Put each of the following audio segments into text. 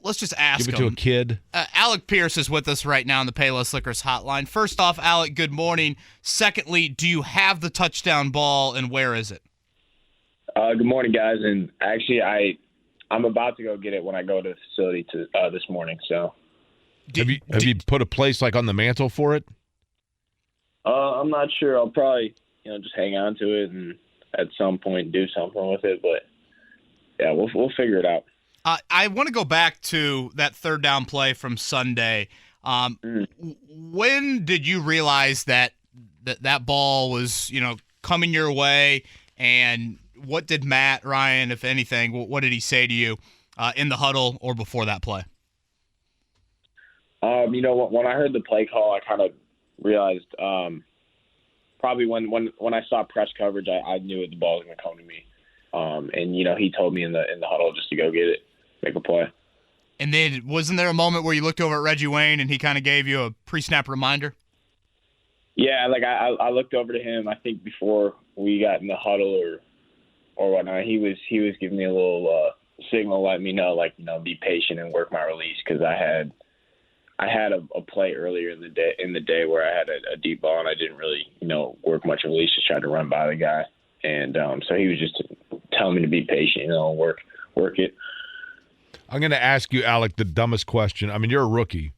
let's just ask Give it him. to a kid. Alec Pierce is with us right now on the Payless Liquors hotline. First off, Alec, good morning. Secondly, do you have the touchdown ball, and where is it? Good morning, guys. And actually, I'm about to go get it when I go to the facility this morning. So, Have you put a place like on the mantle for it? I'm not sure. I'll probably just hang on to it and at some point do something with it. But yeah, we'll figure it out. I want to go back to that third down play from Sunday. When did you realize that ball was coming your way, and what did Matt Ryan, if anything, what did he say to you in the huddle or before that play? When I heard the play call, I kind of realized probably when I saw press coverage, I knew the ball was going to come to me. And he told me in the huddle just to go get it, make a play. And then wasn't there a moment where you looked over at Reggie Wayne and he kind of gave you a pre-snap reminder? Yeah, like I looked over to him. I think before we got in the huddle or whatnot, he was giving me a little signal, letting me know, be patient and work my release, because I had a play earlier in the day where I had a deep ball and I didn't really work much release, just tried to run by the guy, and so he was just telling me to be patient, and work it. I'm going to ask you, Alec, the dumbest question. I mean, you're a rookie.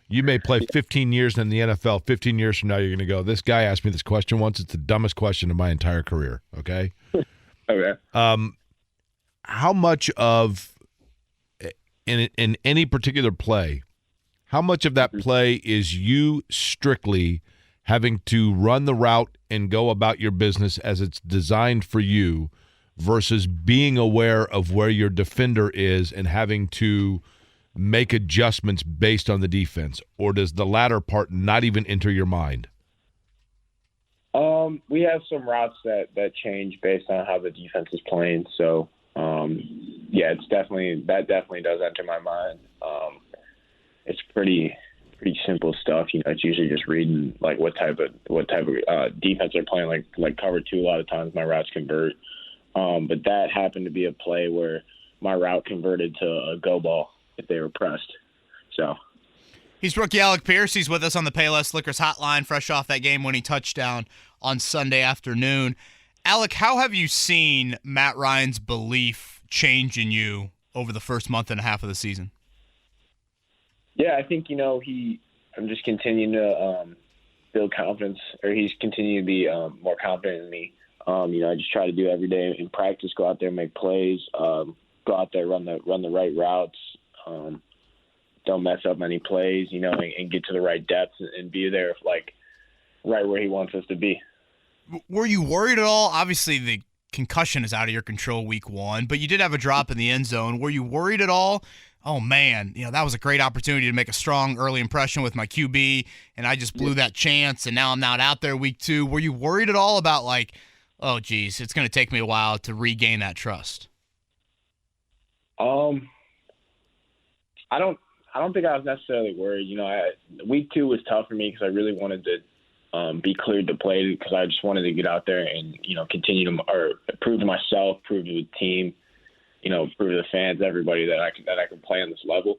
You may play 15 years in the NFL. 15 years from now, you're going to go, this guy asked me this question once. It's the dumbest question of my entire career, okay? Okay. How much of, in any particular play, how much of that play is you strictly having to run the route and go about your business as it's designed for you versus being aware of where your defender is and having to make adjustments based on the defense? Or does the latter part not even enter your mind? We have some routes that change based on how the defense is playing. So, yeah, that definitely does enter my mind. It's pretty simple stuff. It's usually just reading what type of defense they're playing. Like cover two, a lot of times my routes convert. But that happened to be a play where my route converted to a go ball if they were pressed. So he's rookie Alec Pierce. He's with us on the Payless Liquors hotline, fresh off that game-winning touchdown on Sunday afternoon. Alec, how have you seen Matt Ryan's belief change in you over the first month and a half of the season? Yeah, I think, I'm just continuing to build confidence, or he's continuing to be more confident in me. I just try to do every day in practice, go out there, make plays, go out there, run the right routes, don't mess up any plays, and get to the right depth and be there, right where he wants us to be. Were you worried at all? Obviously, the concussion is out of your control week one, but you did have a drop in the end zone. Were you worried at all? Oh, man, that was a great opportunity to make a strong early impression with my QB, and I just blew that chance, and now I'm not out there week two. Were you worried at all about, oh, geez, it's going to take me a while to regain that trust? I don't think I was necessarily worried. Week two was tough for me because I really wanted to be cleared to play, because I just wanted to get out there and continue to prove to myself, prove to the team, prove to the fans, everybody that I could play on this level.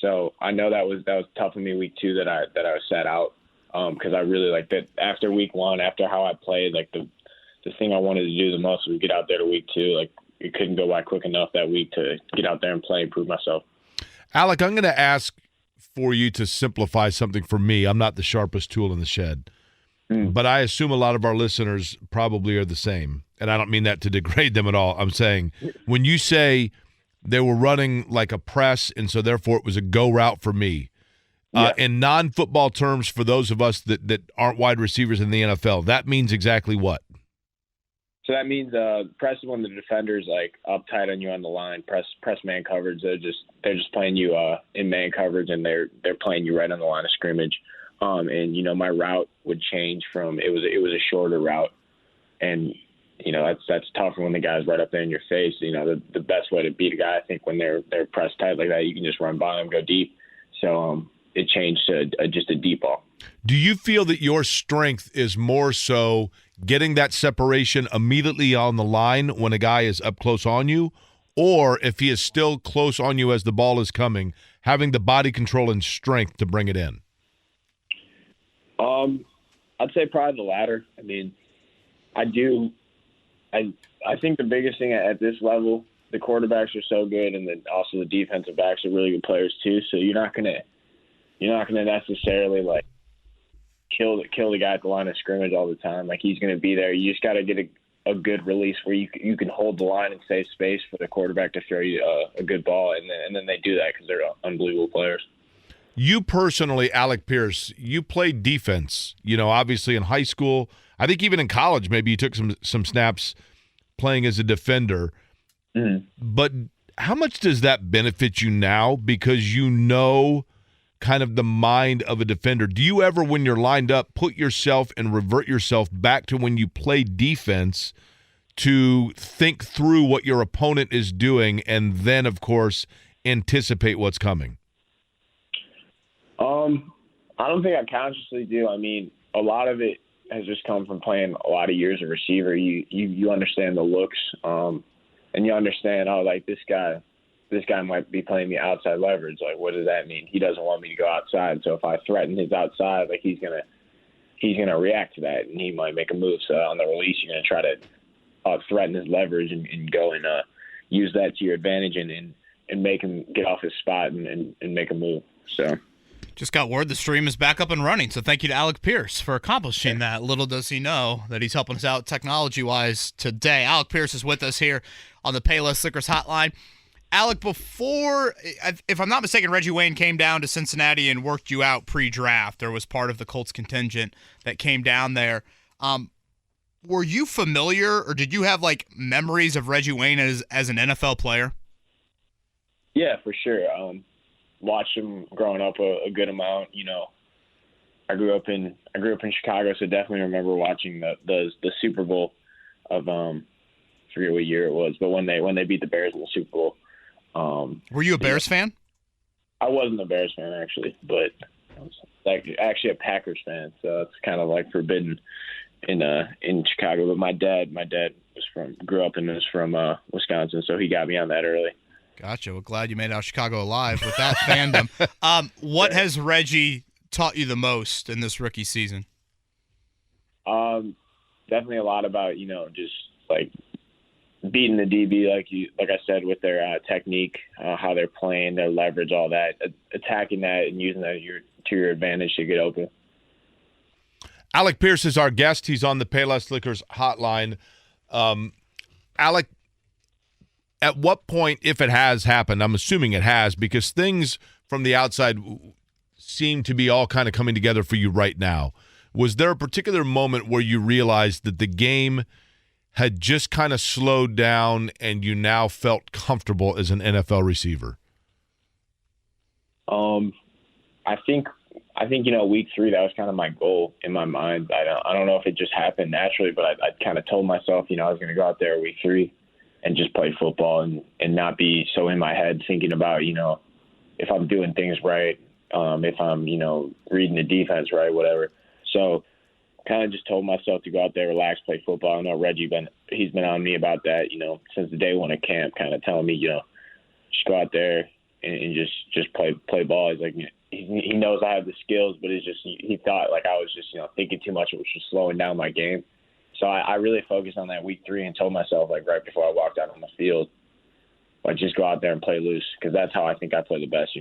So I know that was tough for me week two that I was set out, because I really that after week one, after how I played, the thing I wanted to do the most was get out there to week two. It couldn't go by quick enough that week to get out there and play and prove myself. Alec, I'm going to ask for you to simplify something for me. I'm not the sharpest tool in the shed, but I assume a lot of our listeners probably are the same. And I don't mean that to degrade them at all. I'm saying when you say they were running like a press and so therefore it was a go route for me, in non-football terms for those of us that aren't wide receivers in the NFL, that means exactly what? So that means press is when the defender's up tight on you on the line. Press man coverage. They're just playing you in man coverage, and they're playing you right on the line of scrimmage. And my route would change from it was a shorter route, and that's tougher when the guy's right up there in your face. The best way to beat a guy, I think, when they're pressed tight like that, you can just run by them, go deep. So it changed to just a deep ball. Do you feel that your strength is more so getting that separation immediately on the line when a guy is up close on you, or if he is still close on you as the ball is coming, having the body control and strength to bring it in? I'd say probably the latter. I mean, I think the biggest thing at this level, the quarterbacks are so good, and then also the defensive backs are really good players too. So you're not gonna necessarily like kill the guy at the line of scrimmage all the time. Like, he's gonna be there. You just got to get a good release where you can hold the line and save space for the quarterback to throw you a good ball, and then they do that because they're unbelievable players. You personally, Alec Pierce, you played defense, obviously in high school. I think even in college, maybe you took some snaps playing as a defender. Mm-hmm. But how much does that benefit you now, because kind of the mind of a defender? Do you ever, when you're lined up, put yourself and revert yourself back to when you played defense to think through what your opponent is doing and then, of course, anticipate what's coming? I don't think I consciously do. I mean, a lot of it has just come from playing a lot of years of receiver. You understand the looks, and you understand, like, this guy might be playing me outside leverage. Like, what does that mean? He doesn't want me to go outside. So if I threaten his outside, like, he's gonna react to that, and he might make a move. So on the release, you're gonna try to threaten his leverage and go and use that to your advantage and make him get off his spot and make a move. So. Just got word the stream is back up and running, so thank you to Alec Pierce for accomplishing that. Little does he know that he's helping us out technology-wise today. Alec Pierce is with us here on the Payless Liquors Hotline. Alec, before, if I'm not mistaken, Reggie Wayne came down to Cincinnati and worked you out pre-draft. There was part of the Colts contingent that came down there. Were you familiar, or did you have, like, memories of Reggie Wayne as an NFL player? Yeah, for sure. Watched him growing up a good amount. I grew up in Chicago, so definitely remember watching the Super Bowl of I forget what year it was, but when they beat the Bears in the Super Bowl. Were you a Bears fan? I wasn't a Bears fan actually, but I was actually a Packers fan, so it's kind of like forbidden in Chicago. But my dad grew up and was from Wisconsin, so he got me on that early. Gotcha. Well, glad you made it out Chicago alive with that fandom. What has Reggie taught you the most in this rookie season? Definitely a lot about, just like beating the DB, like I said, with their technique, how they're playing, their leverage, all that, attacking that and using that to your advantage to get open. Alec Pierce is our guest. He's on the Payless Liquors Hotline. Alec, at what point, if it has happened, I'm assuming it has, because things from the outside seem to be all kind of coming together for you right now. Was there a particular moment where you realized that the game had just kind of slowed down and you now felt comfortable as an NFL receiver? I think week 3, that was kind of my goal in my mind. I don't know if it just happened naturally, but I kind of told myself, I was going to go out there week 3 and just play football and not be so in my head thinking about, if I'm doing things right, if I'm, reading the defense right, whatever. So kind of just told myself to go out there, relax, play football. I know Reggie, he's been on me about that, since the day one at camp, kind of telling me, just go out there and just play ball. He's like, he knows I have the skills, but it's just, he thought like I was just, thinking too much, which was slowing down my game. So I really focused on that week 3 and told myself, like, right before I walked out on the field, like, just go out there and play loose, because that's how I think I play the best,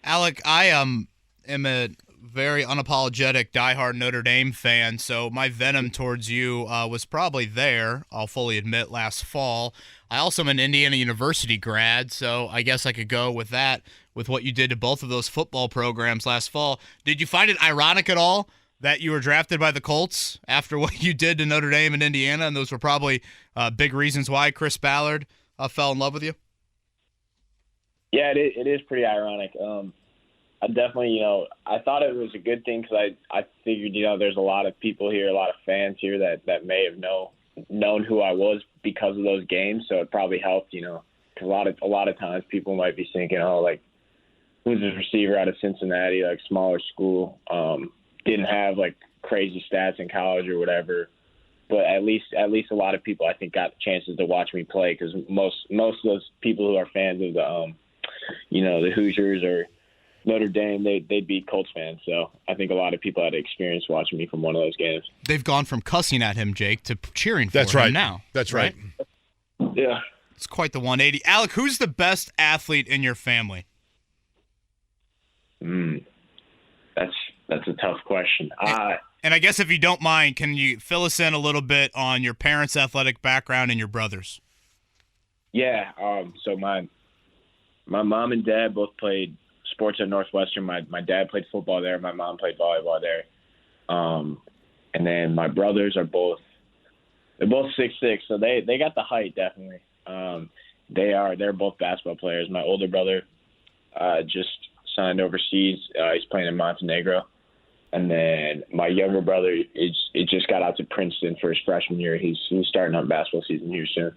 Alec, I am a very unapologetic diehard Notre Dame fan, so my venom towards you was probably there, I'll fully admit, last fall. I also am an Indiana University grad, so I guess I could go with that, with what you did to both of those football programs last fall. Did you find it ironic at all that you were drafted by the Colts after what you did to Notre Dame and Indiana, and those were probably big reasons why Chris Ballard fell in love with you? Yeah, it is pretty ironic. I definitely, I thought it was a good thing because I figured, there's a lot of people here, a lot of fans here that may have known who I was because of those games. So it probably helped, because a lot of times people might be thinking, oh, like, who's this receiver out of Cincinnati, like smaller school, didn't have like crazy stats in college or whatever. but at least a lot of people I think got chances to watch me play because most of those people who are fans of the the Hoosiers or Notre Dame, they'd be Colts fans. So I think a lot of people had experience watching me from one of those games. They've gone from cussing at him, Jake, to cheering for That's him right. now. That's right. Yeah. It's quite the 180. Alec, who's the best athlete in your family? That's a tough question. And I guess if you don't mind, can you fill us in a little bit on your parents' athletic background and your brothers? Yeah. So my mom and dad both played sports at Northwestern. My dad played football there. My mom played volleyball there. And then my brothers they're both 6'6", so they got the height definitely. They're both basketball players. My older brother just signed overseas. He's playing in Montenegro. And then my younger brother it just got out to Princeton for his freshman year. He's starting up basketball season here soon.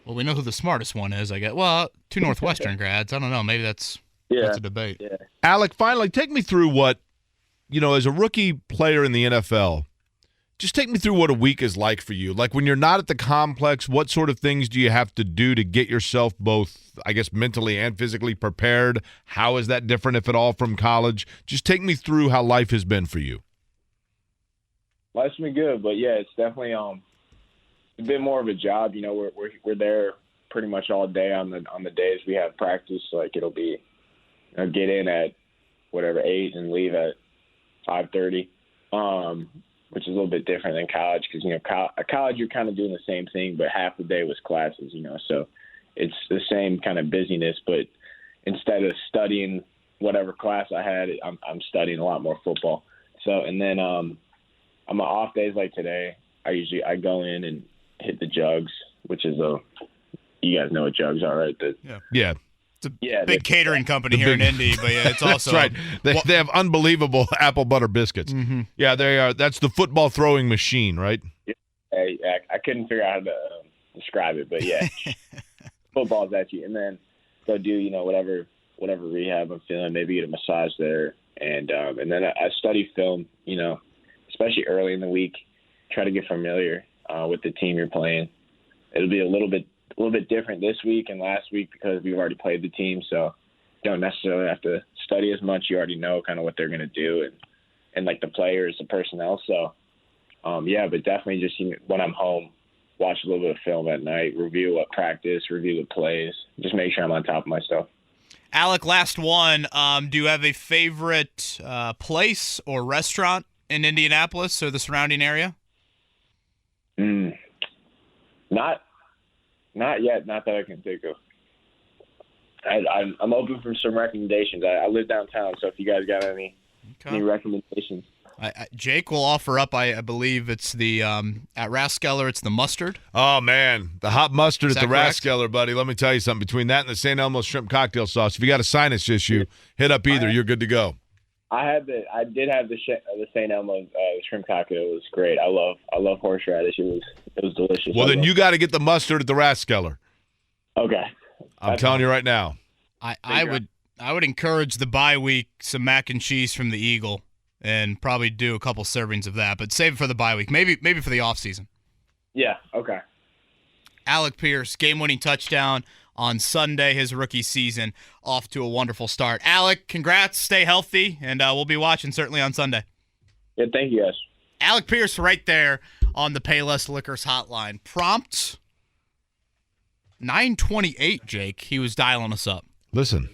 Well, we know who the smartest one is, I guess. Well, 2 Northwestern grads. I don't know. Maybe that's a debate. Yeah. Alec, finally, take me through what, as a rookie player in the NFL, just take me through what a week is like for you. Like when you're not at the complex, what sort of things do you have to do to get yourself both, I guess, mentally and physically prepared? How is that different, if at all, from college? Just take me through how life has been for you. Life's been good, but yeah, it's definitely a bit more of a job. We're there pretty much all day on the days we have practice. Like it'll be get in at 8 and leave at 5:30. Which is a little bit different than college because, at college you're kind of doing the same thing, but half the day was classes, so it's the same kind of busyness. But instead of studying whatever class I had, I'm studying a lot more football. So, and then on my off days like today, I go in and hit the jugs, which is you guys know what jugs are, right? Yeah. It's a big catering company here in Indy, but yeah, it's also that's right. They have unbelievable apple butter biscuits. Mm-hmm. Yeah, they are. That's the football throwing machine, right? I couldn't figure out how to describe it, but yeah, football's at you, and then go do whatever rehab I'm feeling. Maybe get a massage there, and then I study film. Especially early in the week, try to get familiar with the team you're playing. It'll be a little bit different this week and last week because we've already played the team, so you don't necessarily have to study as much. You already know kind of what they're going to do and like the players, the personnel. So, but definitely just when I'm home, watch a little bit of film at night, review what practice, review the plays, just make sure I'm on top of my stuff. Alec, last one. Do you have a favorite place or restaurant in Indianapolis or the surrounding area? Not yet. Not that I can think of. I'm open for some recommendations. I live downtown, so if you guys got any recommendations. Jake will offer up, I believe it's the at Raskeller, it's the mustard. Oh, man. The hot mustard at the correct? Raskeller, buddy. Let me tell you something. Between that and the St. Elmo's shrimp cocktail sauce, if you got a sinus issue, hit up either. You're good to go. I did have the St. Elmo's shrimp cocktail. It was great. I love horseradish. It was delicious. Well, then you got to get the mustard at the Raskeller. Okay. I'm telling you right now. I would encourage the bye week some mac and cheese from the Eagle and probably do a couple servings of that, but save it for the bye week. Maybe for the off season. Yeah. Okay. Alec Pierce, game-winning touchdown on Sunday, his rookie season, off to a wonderful start. Alec, congrats, stay healthy, and we'll be watching certainly on Sunday. Yeah, thank you, guys. Alec Pierce right there on the Payless Liquors hotline. Prompt 9:28, Jake. He was dialing us up. Listen,